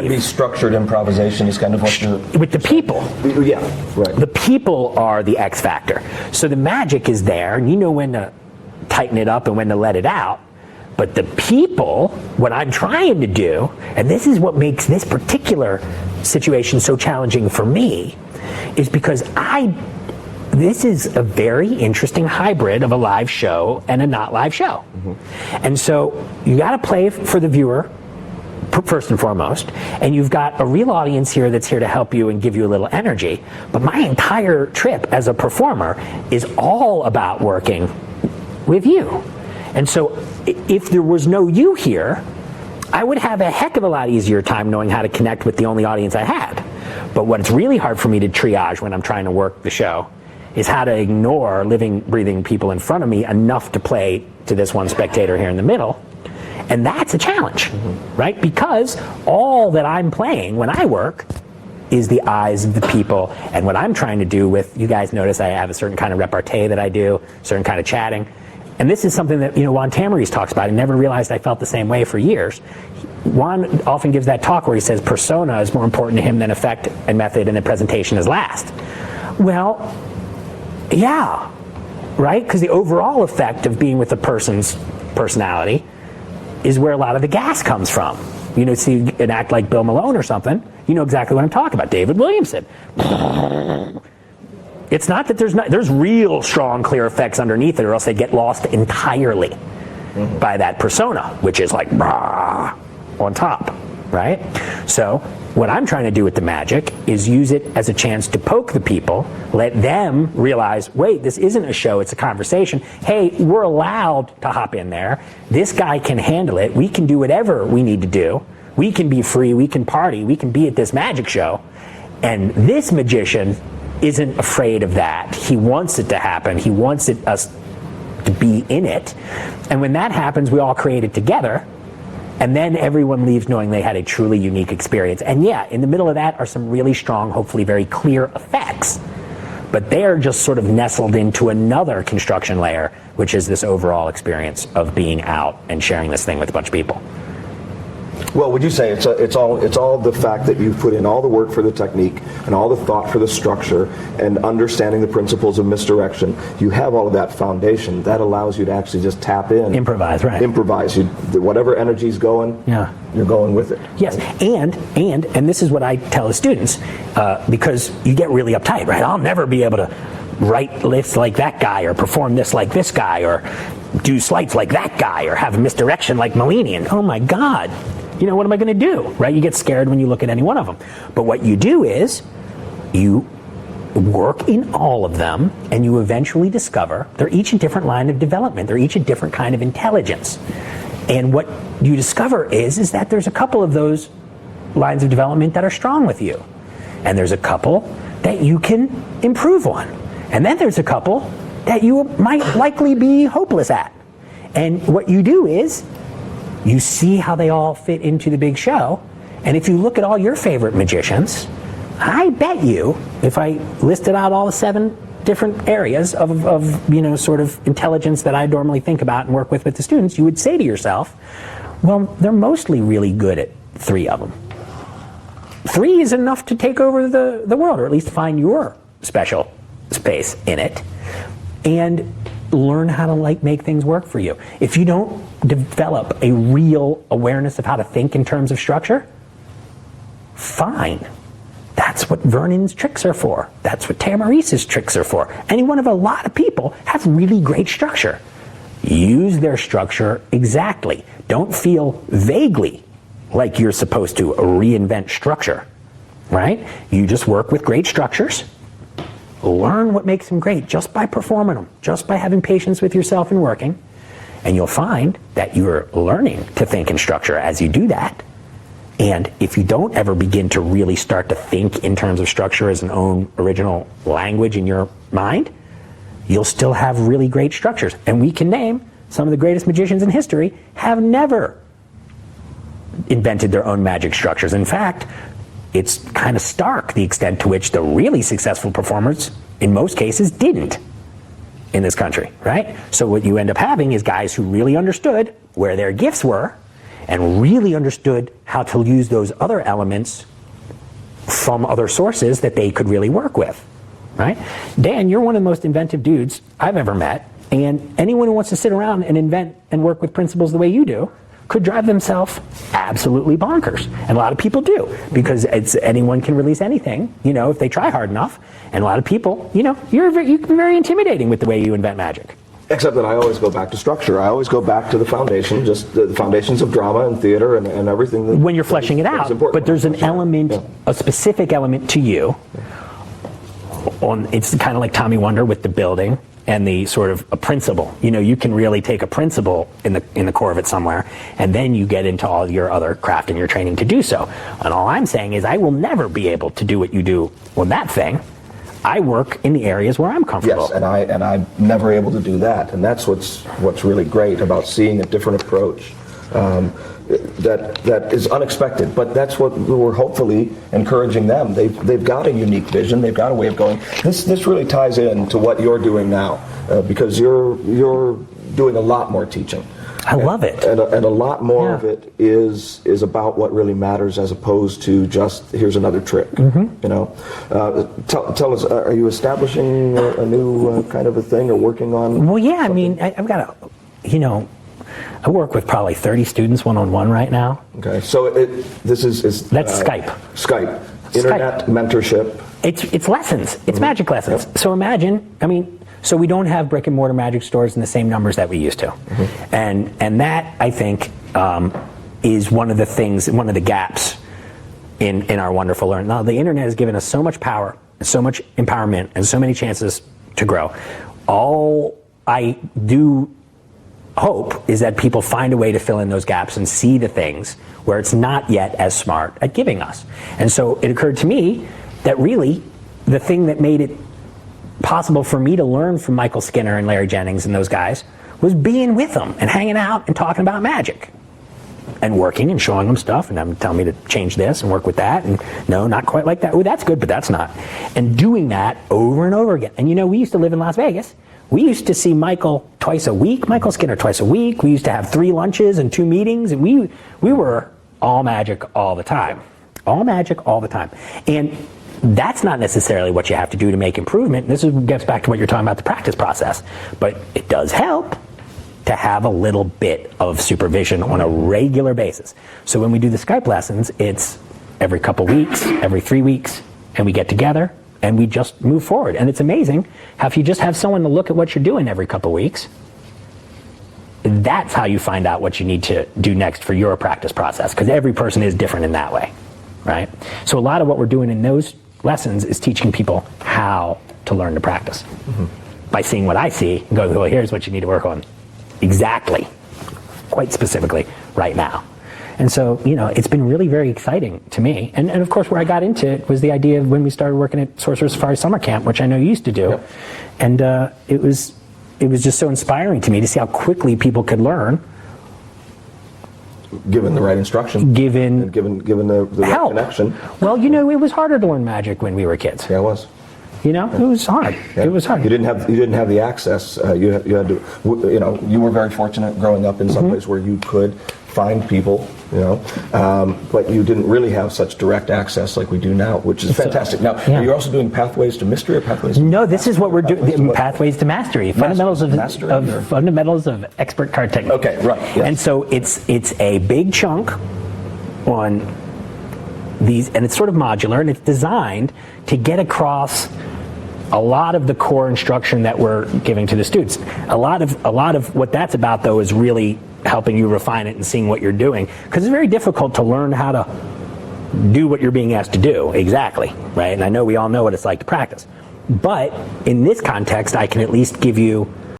Maybe structured improvisation is kind of what you're... With the people. Yeah, right. The people are the X factor. So the magic is there, and you know when to tighten it up and when to let it out. But the people, what I'm trying to do, and this is what makes this particular situation so challenging for me, is because this is a very interesting hybrid of a live show and a not live show. Mm-hmm. And so you got to play for the viewer, first and foremost, and you've got a real audience here that's here to help you and give you a little energy. But my entire trip as a performer is all about working with you. And so if there was no you here, I would have a heck of a lot easier time knowing how to connect with the only audience I had. But what's really hard for me to triage when I'm trying to work the show is how to ignore living, breathing people in front of me enough to play to this one spectator here in the middle. And that's a challenge, right? Because all that I'm playing when I work is the eyes of the people. And what I'm trying to do with, you guys notice I have a certain kind of repartee that I do, certain kind of chatting. And this is something that, Juan Tamariz talks about. I never realized I felt the same way for years. Juan often gives that talk where he says persona is more important to him than effect and method, and the presentation is last. Well, yeah, right? Because the overall effect of being with a person's personality is where a lot of the gas comes from. See an act like Bill Malone or something, you know exactly what I'm talking about. David Williamson. It's not that there's real strong, clear effects underneath it, or else they get lost entirely by that persona, which is like on top, right? So what I'm trying to do with the magic is use it as a chance to poke the people, let them realize, wait, this isn't a show, it's a conversation. Hey, we're allowed to hop in there. This guy can handle it. We can do whatever we need to do. We can be free, we can party, we can be at this magic show. And this magician isn't afraid of that. He wants it to happen. He wants us to be in it. And when that happens, we all create it together. And then everyone leaves knowing they had a truly unique experience. And yeah, in the middle of that are some really strong, hopefully very clear effects. But they are just sort of nestled into another construction layer, which is this overall experience of being out and sharing this thing with a bunch of people. Well, would you say it's all the fact that you've put in all the work for the technique and all the thought for the structure and understanding the principles of misdirection? You have all of that foundation that allows you to actually just tap in, improvise, right? Improvise. Whatever energy's going, yeah, you're going with it. Yes, and this is what I tell the students because you get really uptight, right? I'll never be able to write lists like that guy, or perform this like this guy, or do sleights like that guy, or have misdirection like Malinian. Oh my God. What am I going to do, right? You get scared when you look at any one of them. But what you do is you work in all of them, and you eventually discover they're each a different line of development. They're each a different kind of intelligence. And what you discover is that there's a couple of those lines of development that are strong with you. And there's a couple that you can improve on. And then there's a couple that you might likely be hopeless at. And what you do is you see how they all fit into the big show. And if you look at all your favorite magicians, I bet you, if I listed out all the 7 different areas of sort of intelligence that I normally think about and work with the students, you would say to yourself, well, they're mostly really good at 3 of them. 3 is enough to take over the world, or at least find your special space in it, and learn how to make things work for you. If you don't develop a real awareness of how to think in terms of structure, fine. That's what Vernon's tricks are for. That's what Tamariz's tricks are for. Any one of a lot of people have really great structure. Use their structure exactly. Don't feel vaguely like you're supposed to reinvent structure, right? You just work with great structures. Learn what makes them great just by performing them, just by having patience with yourself and working. And you'll find that you're learning to think in structure as you do that. And if you don't ever begin to really start to think in terms of structure as an own original language in your mind, you'll still have really great structures. And we can name some of the greatest magicians in history have never invented their own magic structures. In fact, it's kind of stark the extent to which the really successful performers, in most cases, didn't in this country, right? So what you end up having is guys who really understood where their gifts were and really understood how to use those other elements from other sources that they could really work with, right? Dan, you're one of the most inventive dudes I've ever met, and anyone who wants to sit around and invent and work with principles the way you do could drive themselves absolutely bonkers. And a lot of people do, because anyone can release anything, if they try hard enough. And a lot of people, you can be very intimidating with the way you invent magic. Except that I always go back to structure. I always go back to the foundation, just the foundations of drama and theater and everything. When you're fleshing it out, but there's an element, a specific element to you. It's kind of like Tommy Wonder with the building and the sort of a principle. You can really take a principle in the core of it somewhere, and then you get into all your other craft and your training to do so. And all I'm saying is I will never be able to do what you do on that thing. I work in the areas where I'm comfortable. Yes, and I'm never able to do that. And that's what's really great about seeing a different approach. That is unexpected, but that's what we're hopefully encouraging them. They've got a unique vision. They've got a way of going. This really ties into what you're doing now, because you're doing a lot more teaching. I love it, and a lot more of it is about what really matters, as opposed to just here's another trick. Tell us, are you establishing a new kind of a thing, or working on? Well, yeah. something? I've got I work with probably 30 students one-on-one right now. Okay, so this is that's Skype. Skype, internet mentorship. It's lessons. It's magic lessons. Yep. So imagine, so we don't have brick and mortar magic stores in the same numbers that we used to, and that I think is one of the things, one of the gaps in our wonderful learning. Now, the internet has given us so much power, so much empowerment, and so many chances to grow. All I do hope is that people find a way to fill in those gaps and see the things where it's not yet as smart at giving us. And so it occurred to me that really the thing that made it possible for me to learn from Michael Skinner and Larry Jennings and those guys was being with them and hanging out and talking about magic and working and showing them stuff, and them telling me to change this and work with that, and no, not quite like that. Oh, that's good, but that's not. And doing that over and over again. And we used to live in Las Vegas. We used to see Michael twice a week, Michael Skinner twice a week. We used to have 3 lunches and 2 meetings, and we were all magic all the time. All magic all the time. And that's not necessarily what you have to do to make improvement. This gets back to what you're talking about, the practice process. But it does help to have a little bit of supervision on a regular basis. So when we do the Skype lessons, it's every couple weeks, every 3 weeks, and we get together and we just move forward. And it's amazing how if you just have someone to look at what you're doing every couple weeks, that's how you find out what you need to do next for your practice process, because every person is different in that way, right? So a lot of what we're doing in those lessons is teaching people how to learn to practice by seeing what I see and going, well, here's what you need to work on exactly, quite specifically right now. And so, it's been really very exciting to me. And of course, where I got into it was the idea of when we started working at Sorcerer's Safari Summer Camp, which I know you used to do. Yep. And it was just so inspiring to me to see how quickly people could learn. Given the right instruction. Given the right connection. Well, it was harder to learn magic when we were kids. Yeah, it was. It was hard. Yeah. It was hard. You didn't have the access. You had to. You were very fortunate growing up in some place where you could find people. But you didn't really have such direct access like we do now, which is fantastic. Now, you're also doing Pathways to Mystery or Pathways to No, this is what we're doing. Pathways to Mastery. Fundamentals of expert card technique. Okay, right. Yes. And so it's a big chunk on these, and it's sort of modular, and it's designed to get across a lot of the core instruction that we're giving to the students. A lot of what that's about, though, is really helping you refine it and seeing what you're doing, because it's very difficult to learn how to do what you're being asked to do exactly, right? And I know we all know what it's like to practice, but in this context, I can at least give you